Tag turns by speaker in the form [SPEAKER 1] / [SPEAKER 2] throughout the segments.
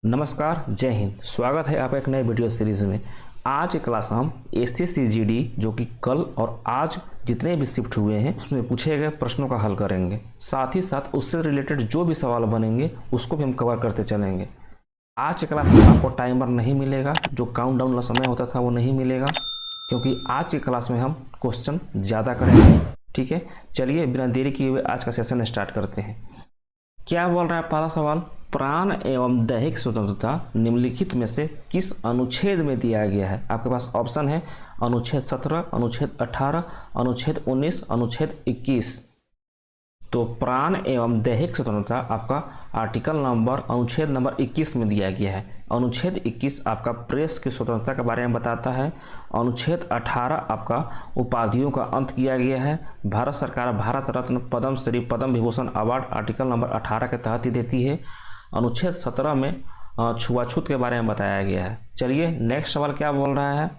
[SPEAKER 1] नमस्कार, जय हिंद। स्वागत है आपका एक नए वीडियो सीरीज़ में। आज की क्लास हम एसएससी जीडी जो कि कल और आज जितने भी शिफ्ट हुए हैं उसमें पूछे गए प्रश्नों का हल करेंगे। साथ ही साथ उससे रिलेटेड जो भी सवाल बनेंगे उसको भी हम कवर करते चलेंगे। आज की क्लास में आपको टाइमर नहीं मिलेगा, जो काउंटडाउन वाला समय होता था वो नहीं मिलेगा, क्योंकि आज की क्लास में हम क्वेश्चन ज़्यादा करेंगे। ठीक है, चलिए बिना देरी किए हुए आज का सेशन स्टार्ट करते हैं। क्या बोल रहा है पहला सवाल, प्राण एवं दैहिक स्वतंत्रता निम्नलिखित में से किस अनुच्छेद में दिया गया है। आपके पास ऑप्शन है अनुच्छेद 17, अनुच्छेद 18, अनुच्छेद 19, अनुच्छेद 21। तो प्राण एवं दैहिक स्वतंत्रता आपका आर्टिकल नंबर अनुच्छेद नंबर 21 में दिया गया है। अनुच्छेद 21 आपका प्रेस की स्वतंत्रता के बारे में बताता है। अनुच्छेद 18 आपका उपाधियों का अंत किया गया है। भारत सरकार Bharat Ratna, Padma Shri, Padma Vibhushan award article number 18 के तहत ही देती है। अनुच्छेद 17 में छुआछूत के बारे में बताया गया है। चलिए नेक्स्ट सवाल क्या बोल रहा है,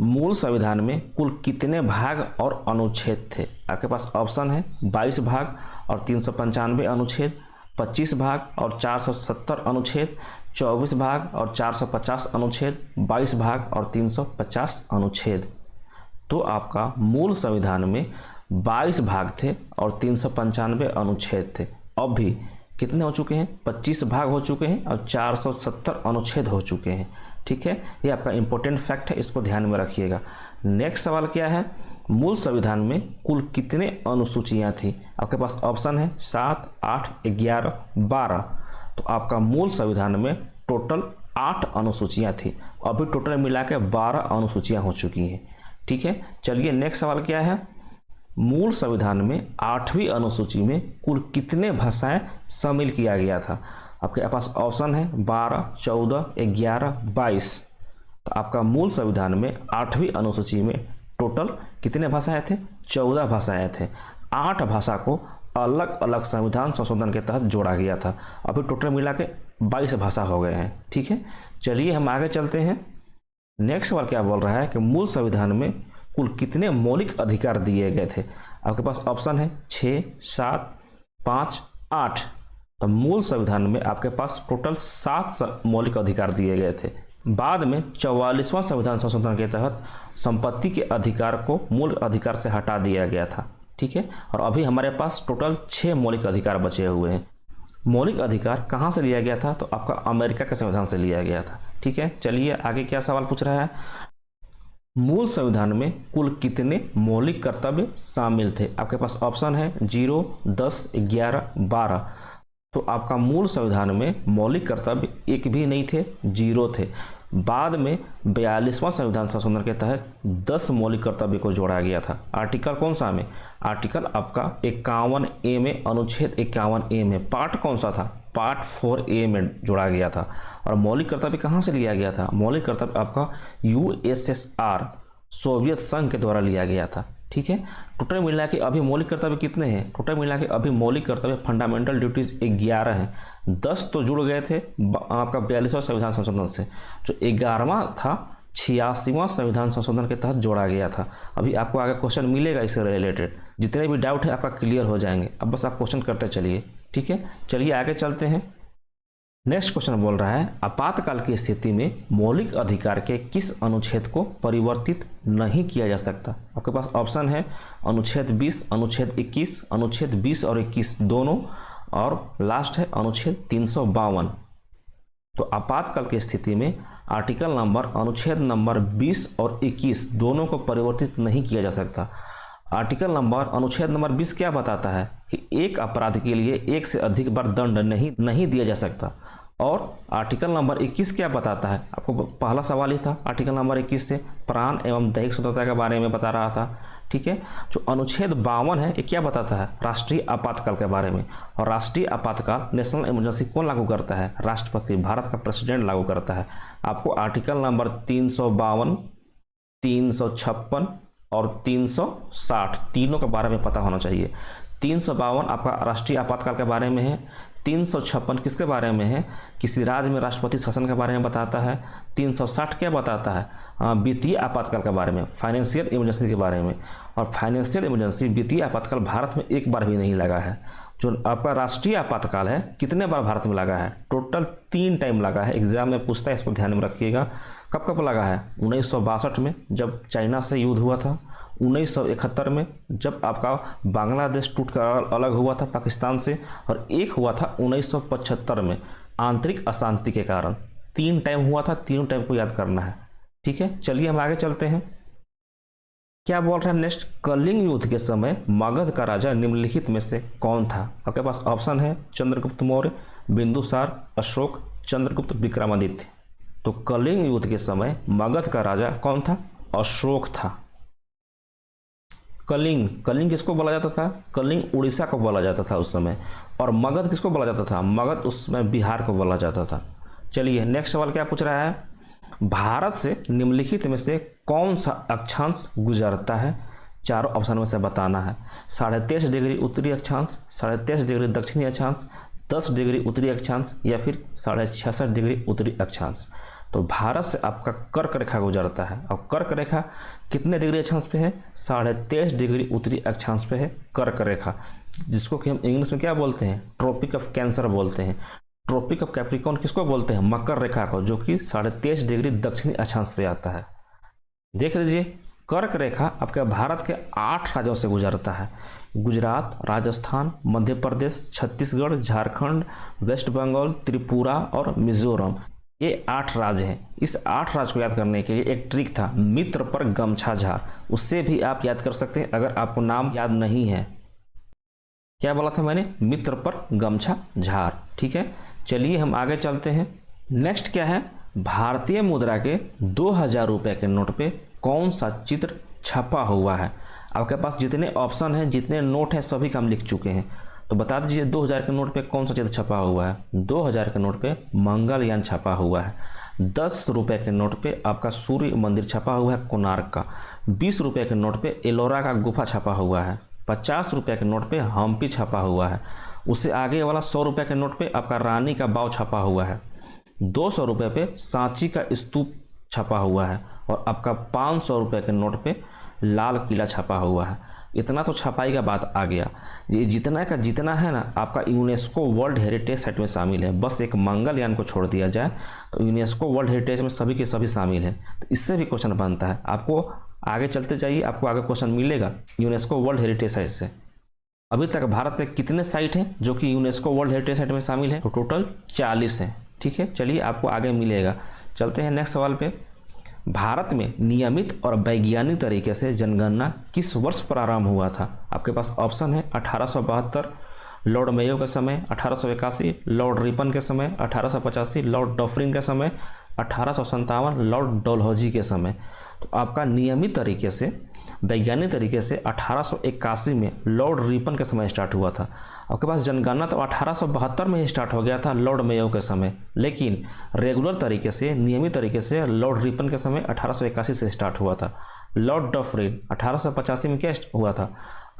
[SPEAKER 1] मूल संविधान में कुल कितने भाग और अनुच्छेद थे। आपके पास ऑप्शन है 22 भाग और 395 अनुच्छेद, 25 भाग और 470 अनुच्छेद, 24 भाग और 450 अनुच्छेद, 22 भाग और 350 अनुच्छेद। तो आपका मूल संविधान में 22 भाग थे और 395 अनुच्छेद थे। अब भी कितने हो चुके हैं, 25 भाग हो चुके हैं और 470 अनुच्छेद हो चुके हैं। ठीक है, ये आपका इंपॉर्टेंट फैक्ट है, इसको ध्यान में रखिएगा। नेक्स्ट सवाल क्या है, मूल संविधान में कुल कितने अनुसूचियां थी। आपके पास ऑप्शन है 7, 8, 11, 12। तो आपका मूल संविधान में टोटल 8 अनुसूचियां थी। अभी टोटल मिला के 12 अनुसूचियां हो चुकी हैं। ठीक है, चलिए नेक्स्ट सवाल क्या है, मूल संविधान में 8वीं अनुसूची में कुल कितने भाषाएं शामिल किया गया था। आपके पास ऑप्शन है 12, 14, 11, 22। तो आपका मूल संविधान में 8वीं अनुसूची में टोटल कितने भाषाएं थे, 14 भाषाएं थे। 8 भाषा को अलग अलग संविधान संशोधन के तहत जोड़ा गया था। अभी टोटल मिला के 22 भाषा हो गए हैं। ठीक है, चलिए हम आगे चलते हैं। नेक्स्ट सवाल क्या बोल रहा है कि मूल संविधान में कुल कितने मौलिक अधिकार दिए गए थे। आपके पास ऑप्शन है 6, 7, 5, 8। तो मूल संविधान में आपके पास टोटल 7 मौलिक अधिकार दिए गए थे। बाद में 44वां संविधान संशोधन के तहत संपत्ति के अधिकार को मूल अधिकार से हटा दिया गया था। ठीक है, और अभी हमारे पास टोटल 6 मौलिक अधिकार बचे हुए हैं। मौलिक अधिकार कहाँ से लिया गया था, तो आपका अमेरिका के संविधान से लिया गया था। ठीक है, चलिए आगे क्या सवाल पूछ रहा है, मूल संविधान में कुल कितने मौलिक कर्तव्य शामिल थे। आपके पास ऑप्शन है 0, 10, 11, 12। तो आपका मूल संविधान में मौलिक कर्तव्य एक भी नहीं थे, 0 थे। बाद में 42वां संविधान संशोधन के तहत 10 मौलिक कर्तव्य को जोड़ा गया था। आर्टिकल कौन सा में, आर्टिकल आपका 51A में, अनुच्छेद 51A में। पार्ट कौन सा था, पार्ट 4A में जोड़ा गया था। और मौलिक कर्तव्य कहाँ से लिया गया था, मौलिक कर्तव्य आपका USSR सोवियत संघ के द्वारा लिया गया था। ठीक है, टोटल मिला के अभी मौलिक कर्तव्य कितने हैं, टोटल मिला के अभी मौलिक कर्तव्य फंडामेंटल ड्यूटीज 11 हैं। 10 तो जुड़ गए थे आपका 42वां संविधान संशोधन से। जो 11वां था 86वां संविधान संशोधन के तहत जोड़ा गया था। अभी आपको आगे क्वेश्चन मिलेगा इससे रिलेटेड, जितने भी डाउट है आपका क्लियर हो जाएंगे। अब बस आप क्वेश्चन करते चलिए। ठीक है, चलिए आगे चलते हैं। नेक्स्ट क्वेश्चन बोल रहा है, आपातकाल की स्थिति में मौलिक अधिकार के किस अनुच्छेद को परिवर्तित नहीं किया जा सकता। आपके पास ऑप्शन है अनुच्छेद 20, अनुच्छेद 21, अनुच्छेद 20 और 21 दोनों, और लास्ट है अनुच्छेद 352। तो आपातकाल की स्थिति में आर्टिकल नंबर अनुच्छेद नंबर 20 और 21 दोनों को परिवर्तित नहीं किया जा सकता। आर्टिकल नंबर अनुच्छेद नंबर 20 क्या बताता है कि एक अपराध के लिए एक से अधिक बार दंड नहीं दिया जा सकता। और आर्टिकल नंबर 21 क्या बताता है, आपको पहला सवाल ही था आर्टिकल नंबर 21 से प्राण एवं दैहिक स्वतंत्रता के बारे में बता रहा था। ठीक है, जो अनुच्छेद 52 है ये क्या बताता है, राष्ट्रीय आपातकाल के बारे में। और राष्ट्रीय आपातकाल नेशनल इमरजेंसी कौन लागू करता है, राष्ट्रपति, भारत का प्रेसिडेंट लागू करता है। आपको आर्टिकल नंबर 352, 356 और 360 तीनों के बारे में पता होना चाहिए। 352 आपका राष्ट्रीय आपातकाल के बारे में है। 356 किसके बारे में है, किसी राज्य में राष्ट्रपति शासन के बारे में बताता है। 360 क्या बताता है, वित्तीय आपातकाल के बारे में, फाइनेंशियल इमरजेंसी के बारे में। और फाइनेंशियल इमरजेंसी, वित्तीय आपातकाल भारत में एक बार भी नहीं लगा है। जो आपका राष्ट्रीय आपातकाल है कितने बार भारत में लगा है? टोटल 3 टाइम लगा है। एग्जाम में पूछता है, इसको ध्यान में रखिएगा। कब कब लगा है? 1962 में जब चाइना से युद्ध हुआ था, 1971 में जब आपका बांग्लादेश टूटकर अलग हुआ था पाकिस्तान से, और एक हुआ था 1975 में आंतरिक अशांति के कारण। 3 टाइम हुआ था, तीनों टाइम को याद करना है। ठीक है, चलिए हम आगे चलते हैं। क्या बोल रहे हैं नेक्स्ट? कलिंग युद्ध के समय मगध का राजा निम्नलिखित में से कौन था? आपके पास ऑप्शन है चंद्रगुप्त मौर्य, बिंदुसार, अशोक, चंद्रगुप्त, विक्रमादित्य। तो कलिंग युद्ध के समय मगध का राजा कौन था? अशोक था। कलिंग, कलिंग किसको बोला जाता था? कलिंग उड़ीसा को बोला जाता था उस समय। और मगध किसको बोला जाता था? मगध उस समय बिहार को बोला जाता था। चलिए नेक्स्ट सवाल क्या पूछ रहा है? भारत से निम्नलिखित में से कौन सा अक्षांश गुजरता है? चारों ऑप्शन में से बताना है। 23.5 डिग्री उत्तरी अक्षांश, 23.5 डिग्री दक्षिणी अक्षांश, 10 डिग्री उत्तरी अक्षांश, या फिर 66.5 डिग्री उत्तरी अक्षांश। तो भारत से आपका कर्क रेखा गुजरता है। और कर्क रेखा कितने डिग्री अक्षांश पे है? 23.5 डिग्री उत्तरी अक्षांश पे है कर्क रेखा, जिसको कि हम इंग्लिश में क्या बोलते हैं? ट्रॉपिक ऑफ कैंसर बोलते हैं। ट्रॉपिक ऑफ कैप्रिकॉर्न किसको बोलते हैं? मकर रेखा को, जो कि 23.5 डिग्री दक्षिणी अक्षांश पे आता है। देख लीजिए, कर्क रेखा आपके भारत के 8 राज्यों से गुजरता है। गुजरात, राजस्थान, मध्य प्रदेश, छत्तीसगढ़, झारखंड, वेस्ट बंगाल, त्रिपुरा और मिजोरम। ये 8 राज्य हैं। इस 8 राज्य को याद करने के लिए एक ट्रिक था, मित्र पर गमछा झार। उससे भी आप याद कर सकते हैं अगर आपको नाम याद नहीं है। क्या बोला था मैंने? मित्र पर गमछा झार। ठीक है, चलिए हम आगे चलते हैं। नेक्स्ट क्या है? भारतीय मुद्रा के 2000 रुपये के नोट पे कौन सा चित्र छपा हुआ है? आपके पास जितने ऑप्शन हैं, जितने नोट हैं, सभी का हम लिख चुके हैं। तो बता दीजिए 2000 के नोट पे कौन सा चित्र छपा हुआ है? 2000 के नोट पे मंगलयान छपा हुआ है। 10 रुपये के नोट पे आपका सूर्य मंदिर छपा हुआ है कोणार्क का। 20 रुपये के नोट पे एलोरा का गुफा छपा हुआ है। 50 रुपये के नोट पे हम्पी छपा हुआ है। उससे आगे वाला 100 रुपये के नोट पे आपका रानी का बाव छपा हुआ है। 200 रुपये पे सांची का स्तूप छपा हुआ है। और आपका 500 रुपये के नोट पे लाल किला छपा हुआ है। इतना तो छपाई का बात आ गया। ये जितना का जितना है ना, आपका यूनेस्को वर्ल्ड हेरिटेज साइट में शामिल है। बस एक मंगलयान को छोड़ दिया जाए तो यूनेस्को वर्ल्ड हेरिटेज में सभी के सभी शामिल हैं। तो इससे भी क्वेश्चन बनता है। आपको आगे चलते जाइए, आपको आगे क्वेश्चन मिलेगा यूनेस्को वर्ल्ड हेरिटेज साइट से। अभी तक भारत में कितने साइट हैं जो कि यूनेस्को वर्ल्ड हेरिटेज साइट में शामिल है? तो टोटल 40 हैं। ठीक है, चलिए आपको आगे मिलेगा। चलते हैं नेक्स्ट सवाल पे। भारत में नियमित और वैज्ञानिक तरीके से जनगणना किस वर्ष प्रारंभ हुआ था? आपके पास ऑप्शन है 1872 लॉर्ड मेयो के समय, 1881 लॉर्ड रिपन के समय, 1885 लॉर्ड डॉफरिन के समय, 1857 लॉर्ड डलहौजी के समय। तो आपका नियमित तरीके से, वैज्ञानिक तरीके से 1881 में लॉर्ड रिपन के समय स्टार्ट हुआ था। आपके पास जनगणना तो 1872 में ही स्टार्ट हो गया था लॉर्ड मेयो के समय, लेकिन रेगुलर तरीके से, नियमित तरीके से लॉर्ड रिपन के समय 1881 से स्टार्ट हुआ था। लॉर्ड डॉफरिन 1885 में क्या हुआ था?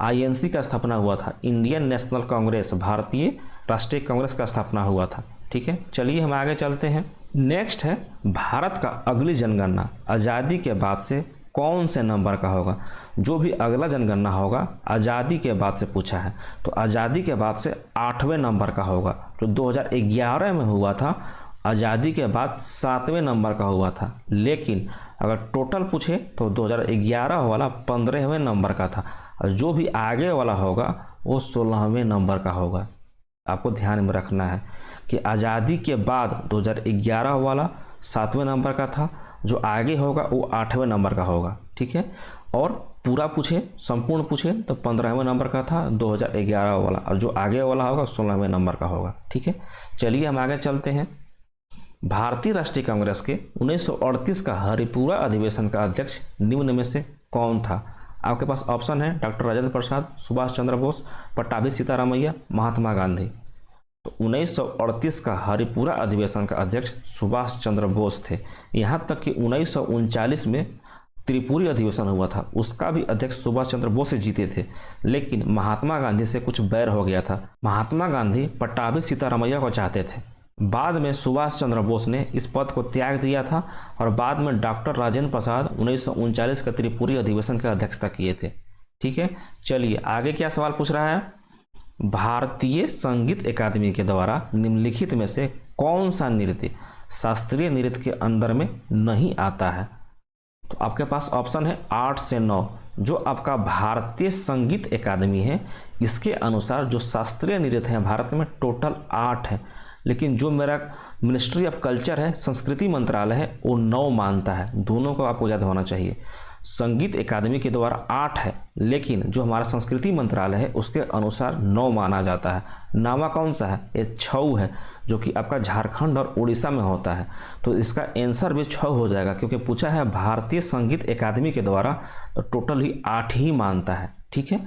[SPEAKER 1] आईएनसी का स्थापना हुआ था, इंडियन नेशनल कांग्रेस, भारतीय राष्ट्रीय कांग्रेस का स्थापना हुआ था। ठीक है, चलिए हम आगे चलते हैं। नेक्स्ट है, भारत का अगली जनगणना आज़ादी के बाद से कौन से नंबर का होगा? जो भी अगला जनगणना होगा आज़ादी के बाद से पूछा है, तो आज़ादी के बाद से 8वें नंबर का होगा। जो 2011 में हुआ था, आज़ादी के बाद 7वें नंबर का हुआ था। लेकिन अगर टोटल पूछे तो 2011 वाला 15वें नंबर का था, और जो भी आगे वाला होगा वो 16वें नंबर का होगा। आपको ध्यान में रखना है कि आज़ादी के बाद 2011 वाला 7वें नंबर का था, जो आगे होगा वो 8वें नंबर का होगा। ठीक है, और पूरा पूछे, संपूर्ण पूछे तो 15वें नंबर का था 2011 वाला, और जो आगे वाला होगा 16वें नंबर का होगा। ठीक है, चलिए हम आगे चलते हैं। भारतीय राष्ट्रीय कांग्रेस के 1938 का हरिपुरा अधिवेशन का अध्यक्ष निम्न में से कौन था? आपके पास ऑप्शन है डॉक्टर राजेंद्र प्रसाद, सुभाष चंद्र बोस, पट्टाभी सीतारामैया, महात्मा गांधी। तो 1938 का हरिपुरा अधिवेशन का अध्यक्ष सुभाष चंद्र बोस थे। यहाँ तक कि 1939 में त्रिपुरी अधिवेशन हुआ था, उसका भी अध्यक्ष सुभाष चंद्र बोस से जीते थे, लेकिन महात्मा गांधी से कुछ बैर हो गया था। महात्मा गांधी पट्टाभी सीतारामैया को चाहते थे। बाद में सुभाष चंद्र बोस ने इस पद को त्याग दिया था, और बाद में डॉक्टर राजेंद्र प्रसाद 1939 का त्रिपुरी अधिवेशन का अध्यक्षता किए थे। ठीक है, चलिए आगे क्या सवाल पूछ रहा है? भारतीय संगीत अकादमी के द्वारा निम्नलिखित में से कौन सा नृत्य शास्त्रीय नृत्य के अंदर में नहीं आता है? तो आपके पास ऑप्शन है 8 से 9। जो आपका भारतीय संगीत अकादमी है इसके अनुसार जो शास्त्रीय नृत्य है भारत में टोटल 8 है, लेकिन जो मेरा मिनिस्ट्री ऑफ कल्चर है, संस्कृति मंत्रालय है, वो 9 मानता है। दोनों को आपको याद होना चाहिए। संगीत अकादमी के द्वारा 8 है, लेकिन जो हमारा संस्कृति मंत्रालय है उसके अनुसार 9 माना जाता है। नामा कौन सा है? ये छऊ है, जो कि आपका झारखंड और उड़ीसा में होता है। तो इसका आंसर भी छऊ हो जाएगा, क्योंकि पूछा है भारतीय संगीत अकादमी के द्वारा, तो टोटल ही 8 ही मानता है। ठीक है,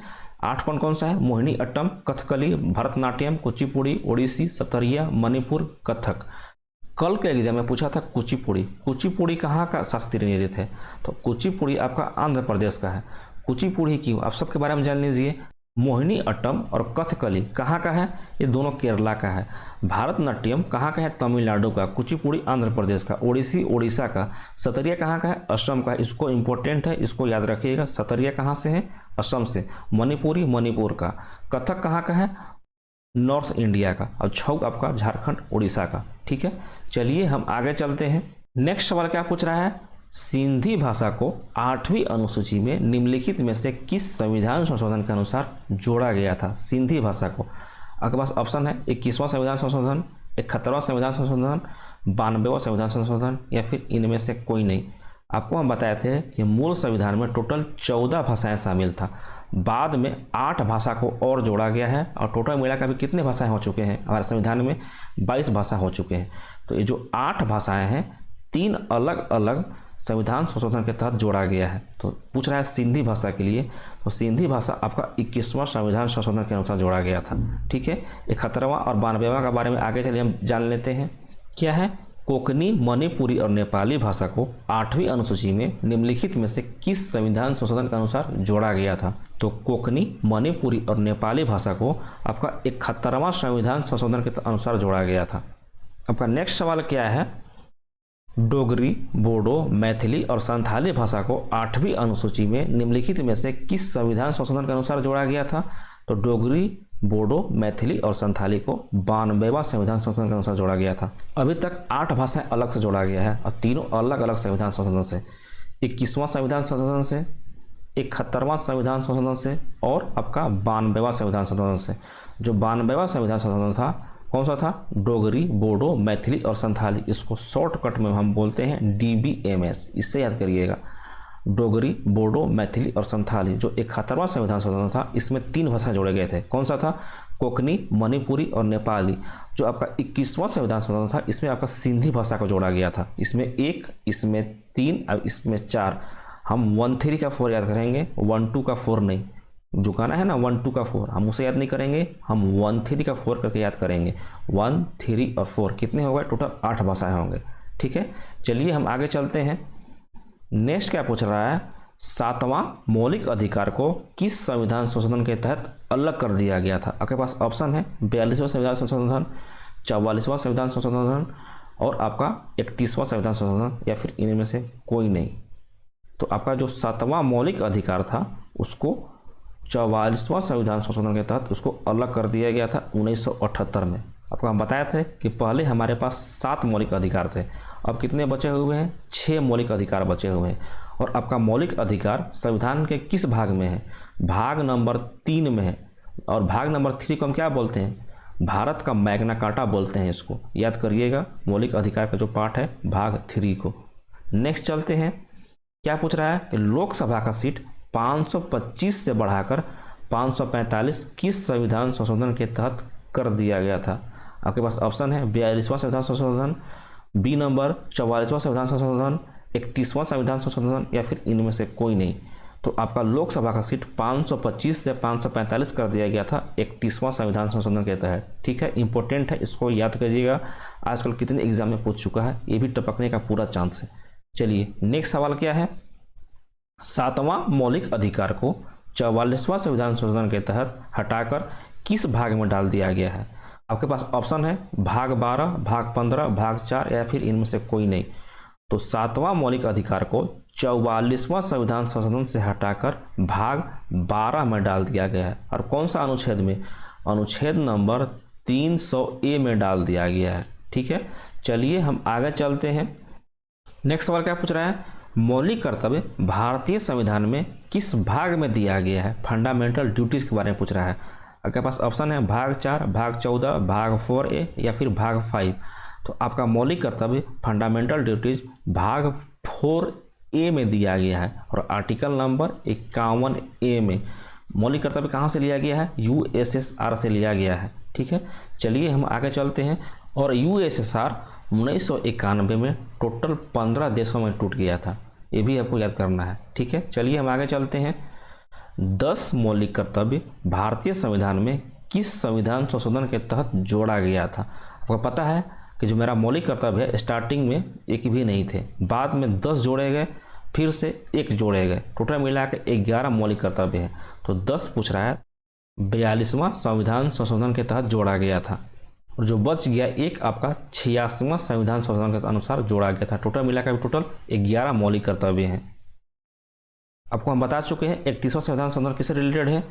[SPEAKER 1] 8 कौन कौन सा है? मोहिनी अट्टम, कथकली, भरतनाट्यम, कुचिपुड़ी, ओडिसी, सतरिया, मणिपुर, कथक। कल के एग्जाम में पूछा था कुचिपुड़ी। कुचिपुड़ी कहाँ का शास्त्रीय नृत्य है? तो कुचिपुड़ी आपका आंध्र प्रदेश का है। कुचिपुड़ी क्यों, आप सबके बारे में जान लीजिए। मोहिनी अट्टम और कथकली कहाँ का है? ये दोनों केरला का है। भारतनाट्यम कहाँ का है? तमिलनाडु का। कुचिपुड़ी आंध्र प्रदेश का। ओडिसी उड़ीसा का। सतरिया कहाँ का है? असम का। इसको इम्पोर्टेंट है, इसको याद रखिएगा। सतरिया कहाँ से है? असम से। मणिपुरी मणिपुर का। कथक कहाँ का है? नॉर्थ इंडिया का। और छऊ आपका झारखंड उड़ीसा का। ठीक है, चलिए हम आगे चलते हैं। नेक्स्ट सवाल क्या पूछ रहा है? सिंधी भाषा को 8वीं अनुसूची में निम्नलिखित में से किस संविधान संशोधन के अनुसार जोड़ा गया था? सिंधी भाषा को आपके पास ऑप्शन है 21वां संविधान संशोधन, 71वां संविधान संशोधन, 92वां संविधान संशोधन, या फिर इनमें से कोई नहीं। आपको हम बताए थे कि मूल संविधान में टोटल 14 भाषाएं शामिल था। बाद में 8 भाषा को और जोड़ा गया है, और टोटल मिलाकर भी कितने भाषाएं हो चुके हैं? हमारे संविधान में 22 भाषा हो चुके हैं। तो ये जो 8 भाषाएं हैं 3 अलग अलग संविधान संशोधन के तहत जोड़ा गया है। तो पूछ रहा है सिंधी भाषा के लिए, तो सिंधी भाषा आपका 21वां संविधान संशोधन के अनुसार जोड़ा गया था। ठीक है, 71वां और 92वां के बारे में आगे चलिए हम जान लेते हैं। क्या है? कोंकणी, मणिपुरी और नेपाली भाषा को 8वीं अनुसूची में निम्नलिखित में से किस संविधान संशोधन के अनुसार जोड़ा गया था? तो कोंकणी, मणिपुरी और नेपाली भाषा को आपका 71वां संविधान संशोधन के अनुसार जोड़ा गया था। आपका नेक्स्ट सवाल क्या है? डोगरी, बोडो, मैथिली और संथाली भाषा को 8वीं अनुसूची में निम्नलिखित में से किस संविधान संशोधन के अनुसार जोड़ा गया था? तो डोगरी, बोडो, मैथिली और संथाली को 92वां संविधान संशोधन के अनुसार जोड़ा गया था। अभी तक 8 भाषाएं अलग से जोड़ा गया है, और तीनों अलग अलग संविधान संशोधन से। 21वां संविधान संशोधन से, 71वां संविधान संशोधन से, और आपका 92वां संविधान संशोधन से। जो 92वां संविधान संशोधन था कौन सा था? डोगरी, बोडो, मैथिली और संथाली। इसको शॉर्टकट में हम बोलते हैं DBMS, इससे याद करिएगा। डोगरी, बोडो, मैथिली और संथाली। जो 71वां संविधान संशोधन था इसमें 3 भाषाएं जोड़े गए थे। कौन सा था? कोंकणी, मणिपुरी और नेपाली। जो आपका 21वां संविधान संशोधन था इसमें आपका सिंधी भाषा को जोड़ा गया था। इसमें 1, इसमें 3 और इसमें 4। हम 1 3 का 4 याद करेंगे, 1 2 का 4 नहीं। जो गाना है ना 1 2 का 4, हम उसे याद नहीं करेंगे, हम 1 3 का 4 करके याद करेंगे। 1 3 और 4 कितने हो गए? टोटल 8 भाषाएं होंगे। ठीक है, चलिए हम आगे चलते हैं। नेक्स्ट क्या पूछ रहा है? 7वां मौलिक अधिकार को किस संविधान संशोधन के तहत अलग कर दिया गया था? आपके पास ऑप्शन है 42वां संविधान संशोधन, 44वां संविधान संशोधन और आपका 31वां संविधान संशोधन, या फिर इनमें से कोई नहीं। तो आपका जो 7वां मौलिक अधिकार था उसको 44वां संविधान संशोधन के तहत उसको अलग कर दिया गया था 1978 में। आपको हम बताए थे कि पहले हमारे पास 7 मौलिक अधिकार थे, अब कितने बचे हुए हैं? 6 मौलिक अधिकार बचे हुए हैं। और आपका मौलिक अधिकार संविधान के किस भाग में है? भाग नंबर 3 में है। और भाग नंबर 3 को हम क्या बोलते हैं? भारत का मैग्ना कार्टा बोलते हैं। इसको याद करिएगा, मौलिक अधिकार का जो पार्ट है भाग 3 को। नेक्स्ट चलते हैं। क्या पूछ रहा है कि लोकसभा का सीट 525 से बढ़ाकर 545 किस संविधान संशोधन के तहत कर दिया गया था? आपके पास ऑप्शन है 42वां संविधान संशोधन, बी नंबर 44वां संविधान संशोधन, 31वां संविधान संशोधन, या फिर इनमें से कोई नहीं। तो आपका लोकसभा का सीट 525 से 545 कर दिया गया था 31वां संविधान संशोधन के तहत। ठीक है, इंपॉर्टेंट है, इसको याद करिएगा। आजकल कितने एग्जाम में पूछ चुका है, ये भी टपकने का पूरा चांस है। चलिए नेक्स्ट सवाल क्या है? 7वां मौलिक अधिकार को 44वां संविधान संशोधन के तहत हटाकर किस भाग में डाल दिया गया है? आपके पास ऑप्शन है भाग 12, भाग 15, भाग 4, या फिर इनमें से कोई नहीं। तो 7वां मौलिक अधिकार को 44वां संविधान संशोधन से हटाकर भाग 12 में डाल दिया गया है। और कौन सा अनुच्छेद में? अनुच्छेद नंबर 300A में डाल दिया गया है। ठीक है, चलिए हम आगे चलते हैं। नेक्स्ट सवाल क्या पूछ रहा है, मौलिक कर्तव्य भारतीय संविधान में किस भाग में दिया गया है। फंडामेंटल ड्यूटीज के बारे में पूछ रहा है। आपके पास ऑप्शन है भाग 4, भाग 14, भाग 4A या फिर भाग 5। तो आपका मौलिक कर्तव्य फंडामेंटल ड्यूटीज भाग 4A में दिया गया है और आर्टिकल नंबर 51A में। मौलिक कर्तव्य कहाँ से लिया गया है, USSR से लिया गया है। ठीक है, चलिए हम आगे चलते हैं। और USSR 1991 में टोटल 15 देशों में टूट गया था, ये भी आपको याद करना है। ठीक है, चलिए हम आगे चलते हैं। 10 मौलिक कर्तव्य भारतीय संविधान में किस संविधान संशोधन के तहत जोड़ा गया था। आपको पता है कि जो मेरा मौलिक कर्तव्य है स्टार्टिंग में एक भी नहीं थे, बाद में 10 जोड़े गए, फिर से 1 जोड़े गए, टोटल मिला के 11 मौलिक कर्तव्य है। तो 10 पूछ रहा है 42वां संविधान संशोधन के तहत जोड़ा गया था और जो बच गया 1 आपका 86वां संविधान संशोधन के अनुसार जोड़ा गया था। टोटल मिला के टोटल 11 मौलिक कर्तव्य हैं। आपको हम बता चुके हैं 31वां संविधान संशोधन किससे रिलेटेड है,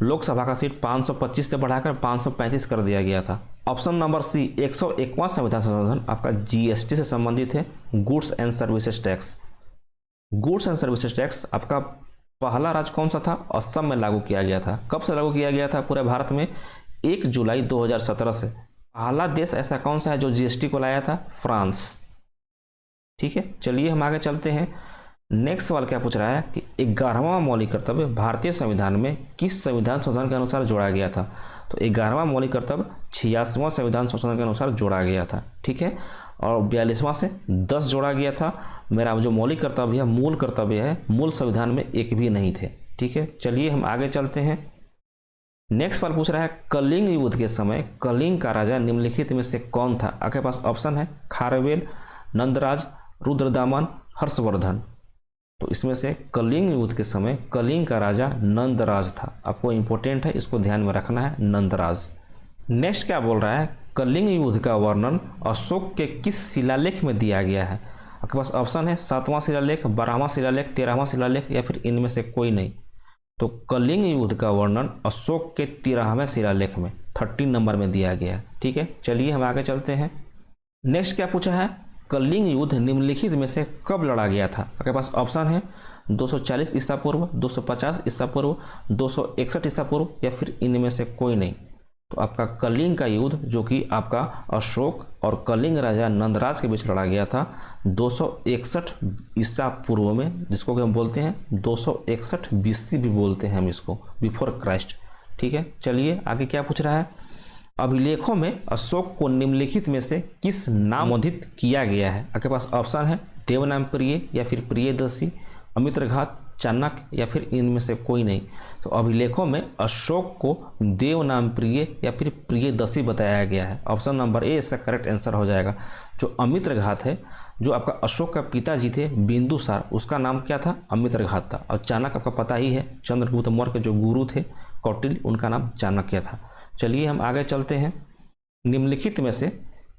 [SPEAKER 1] लोकसभा का सीट 525 से बढ़ाकर 535 कर दिया गया था। ऑप्शन नंबर सी 101वां संविधान संशोधन आपका GST से संबंधित है, goods and services tax. Goods and services tax आपका पहला राज्य कौन सा था, असम में लागू किया गया था। कब से लागू किया गया था पूरे भारत में, 1 जुलाई 2017 से। पहला देश ऐसा कौन सा है जो GST को लाया था, फ्रांस। ठीक है, चलिए हम आगे चलते हैं। नेक्स्ट सवाल क्या पूछ रहा है कि 11वां मौलिक कर्तव्य भारतीय संविधान में किस संविधान संशोधन के अनुसार जोड़ा गया था। तो 11वां मौलिक कर्तव्य 86वां संविधान संशोधन के अनुसार जोड़ा गया था। ठीक है, और 42वां से 10 जोड़ा गया था। मेरा जो मौलिक कर्तव्य है, मूल कर्तव्य है, मूल संविधान में एक भी नहीं थे। ठीक है, चलिए हम आगे चलते हैं। नेक्स्ट सवाल पूछ रहा है कलिंग युद्ध के समय कलिंग का राजा निम्नलिखित में से कौन था। आपके पास ऑप्शन है खारवेल, नंदराज, रुद्रदामन, हर्षवर्धन। तो इसमें से कलिंग युद्ध के समय कलिंग का राजा नंदराज था। आपको इंपॉर्टेंट है, इसको ध्यान में रखना है, नंदराज। नेक्स्ट क्या बोल रहा है, कलिंग युद्ध का वर्णन अशोक के किस शिलालेख में दिया गया है। आपके पास ऑप्शन है 7वां शिलालेख, 12वां शिलालेख, 13वां शिलालेख या फिर इनमें से कोई नहीं। तो कलिंग युद्ध का वर्णन अशोक के 13वें शिलालेख में 13 नंबर में दिया गया है। ठीक है, चलिए हम आगे चलते हैं। नेक्स्ट क्या पूछा है, कलिंग युद्ध निम्नलिखित में से कब लड़ा गया था। आपके पास ऑप्शन है 240 ईसा पूर्व, 250 ईसा पूर्व, 261 ईसा पूर्व या फिर इनमें से कोई नहीं। तो आपका कलिंग का युद्ध जो कि आपका अशोक और कलिंग राजा नंदराज के बीच लड़ा गया था 261 ईसा पूर्व में, जिसको कि हम बोलते हैं 261 BC भी बोलते हैं हम इसको, बिफोर क्राइस्ट। ठीक है, चलिए आगे क्या पूछ रहा है, अभिलेखों में अशोक को निम्नलिखित में से किस नामोदित किया गया है। आपके पास ऑप्शन है देवनाम प्रिय या फिर प्रियदर्शी, अमित्रघात, चाणक्य या फिर इनमें से कोई नहीं। तो अभिलेखों में अशोक को देवनाम प्रिय या फिर प्रियदर्शी बताया गया है। ऑप्शन नंबर ए इसका करेक्ट आंसर हो जाएगा। जो अमित्रघात है, जो आपका अशोक का पिताजी थे बिंदुसार, उसका नाम क्या था, अमित्रघात था। और चाणक्य आपका पता ही है, चंद्रगुप्त मौर्य के जो गुरु थे कौटिल्य, उनका नाम चाणक्य था। चलिए हम आगे चलते हैं। निम्नलिखित में से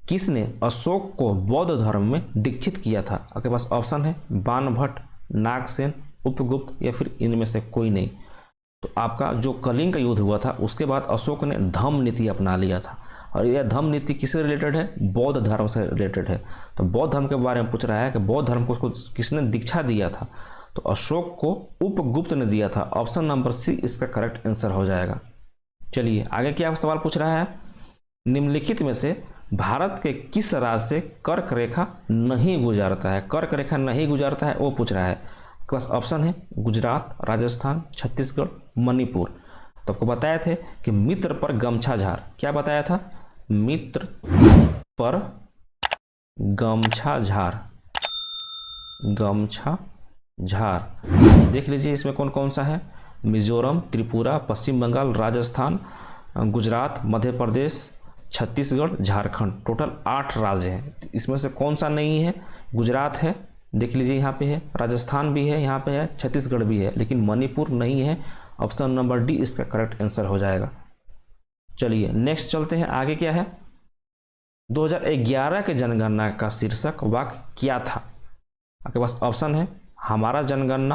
[SPEAKER 1] किसने अशोक को बौद्ध धर्म में दीक्षित किया था। आपके पास ऑप्शन है बाणभट्ट, नागसेन, उपगुप्त या फिर इनमें से कोई नहीं। तो आपका जो कलिंग का युद्ध हुआ था उसके बाद अशोक ने धम्म नीति अपना लिया था और यह धम्म नीति किससे रिलेटेड है, बौद्ध धर्म से रिलेटेड है। तो बौद्ध धर्म के बारे में पूछ रहा है कि बौद्ध धर्म को उसको किसने दीक्षा दिया था। तो अशोक को उपगुप्त ने दिया था। ऑप्शन नंबर सी इसका करेक्ट आंसर हो जाएगा। चलिए आगे क्या सवाल पूछ रहा है, निम्नलिखित में से भारत के किस राज्य से कर्क रेखा नहीं गुजरता है। कर्क रेखा नहीं गुजरता है वो पूछ रहा है। आपके पास ऑप्शन है गुजरात, राजस्थान, छत्तीसगढ़, मणिपुर। तो आपको बताए थे कि मित्र पर गमछा झार, क्या बताया था, मित्र पर गमछा झार, गमछा झार। देख लीजिए इसमें कौन कौन सा है, मिजोरम, त्रिपुरा, पश्चिम बंगाल, राजस्थान, गुजरात, मध्य प्रदेश, छत्तीसगढ़, झारखंड। टोटल 8 राज्य हैं। इसमें से कौन सा नहीं है, गुजरात है, देख लीजिए यहाँ पे है, राजस्थान भी है, यहाँ पे है, छत्तीसगढ़ भी है, लेकिन मणिपुर नहीं है। ऑप्शन नंबर डी इसका करेक्ट आंसर हो जाएगा। चलिए नेक्स्ट चलते हैं, आगे क्या है। 2011 के जनगणना का शीर्षक वाक्य क्या था। आपके पास ऑप्शन है हमारा जनगणना,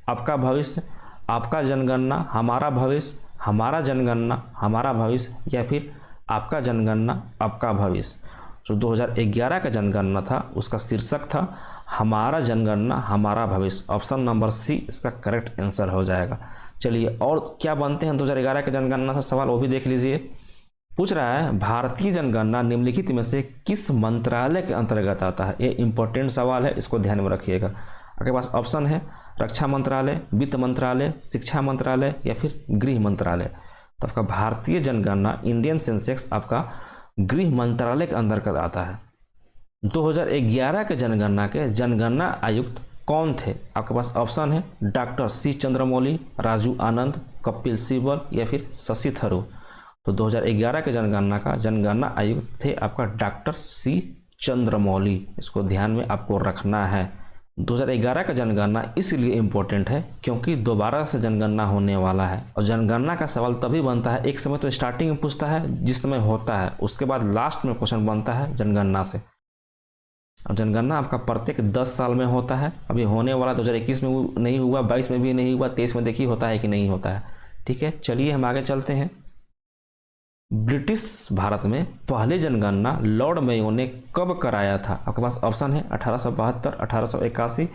[SPEAKER 1] आपका भविष्य, आपका जनगणना, हमारा भविष्य, हमारा जनगणना हमारा भविष्य या फिर आपका जनगणना आपका भविष्य। जो 2011 का जनगणना था उसका शीर्षक था हमारा जनगणना हमारा भविष्य। ऑप्शन नंबर सी इसका करेक्ट आंसर हो जाएगा। चलिए और क्या बनते हैं 2011 के जनगणना से सवाल, वो भी देख लीजिए। पूछ रहा है भारतीय जनगणना निम्नलिखित में से किस मंत्रालय के अंतर्गत आता है। ये इंपॉर्टेंट सवाल है, इसको ध्यान में रखिएगा। आपके पास ऑप्शन है रक्षा मंत्रालय, वित्त मंत्रालय, शिक्षा मंत्रालय या फिर गृह मंत्रालय। तो आपका भारतीय जनगणना इंडियन सेंसेक्स आपका गृह मंत्रालय के अंतर्गत आता है। 2011 के जनगणना के जनगणना आयुक्त कौन थे। आपके पास ऑप्शन है डॉक्टर सी चंद्रमौली, राजू आनंद, कपिल सिब्बल या फिर शशि थरूर। तो 2011 के जनगणना का जनगणना आयुक्त थे आपका डॉक्टर सी चंद्रमौली। इसको ध्यान में आपको रखना है। 2011 का जनगणना इसलिए इम्पोर्टेंट है क्योंकि दोबारा से जनगणना होने वाला है और जनगणना का सवाल तभी बनता है, एक समय तो स्टार्टिंग में पूछता है जिस समय होता है, उसके बाद लास्ट में क्वेश्चन बनता है जनगणना से। और जनगणना आपका प्रत्येक 10 साल में होता है। अभी होने वाला 2021 में नहीं हुआ, 22 में भी नहीं हुआ, 23 में देखिए होता है कि नहीं होता है। ठीक है, चलिए हम आगे चलते हैं। ब्रिटिश भारत में पहली जनगणना लॉर्ड मेयो ने कब कराया था। आपके पास ऑप्शन है 1872, 1881,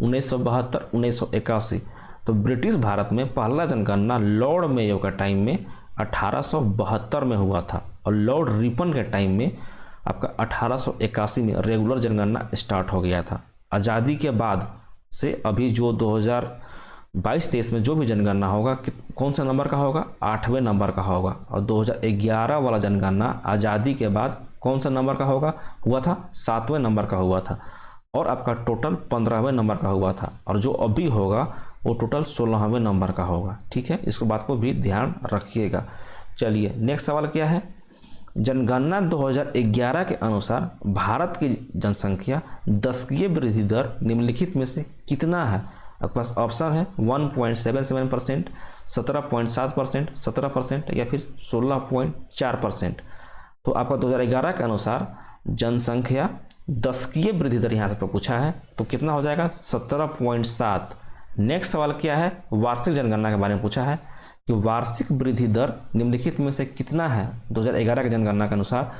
[SPEAKER 1] 1972, 1981। तो ब्रिटिश भारत में पहला जनगणना लॉर्ड मेयो का टाइम में 1872 में हुआ था और लॉर्ड रिपन के टाइम में आपका 1881 में रेगुलर जनगणना स्टार्ट हो गया था। आज़ादी के बाद से अभी जो 2022-23 में जो भी जनगणना होगा कौन सा नंबर का होगा, 8वें नंबर का होगा। और 2011 वाला जनगणना आज़ादी के बाद कौन सा नंबर का हुआ था, 7वें नंबर का हुआ था और आपका टोटल 15वें नंबर का हुआ था। और जो अभी होगा वो टोटल 16वें नंबर का होगा। ठीक है, इसको बात को भी ध्यान रखिएगा। चलिए नेक्स्ट सवाल क्या है। जनगणना 2011 के अनुसार भारत की जनसंख्या दशकीय वृद्धि दर निम्नलिखित में से कितना है। आपके पास ऑप्शन है 1.77%, 17.7%, 17% या फिर 16.4%। तो आपका 2011 के अनुसार जनसंख्या दशकीय वृद्धि दर यहाँ से पूछा है तो कितना हो जाएगा, 17.7। नेक्स्ट सवाल क्या है, वार्षिक जनगणना के बारे में पूछा है कि वार्षिक वृद्धि दर निम्नलिखित में से कितना है 2011 के जनगणना के अनुसार।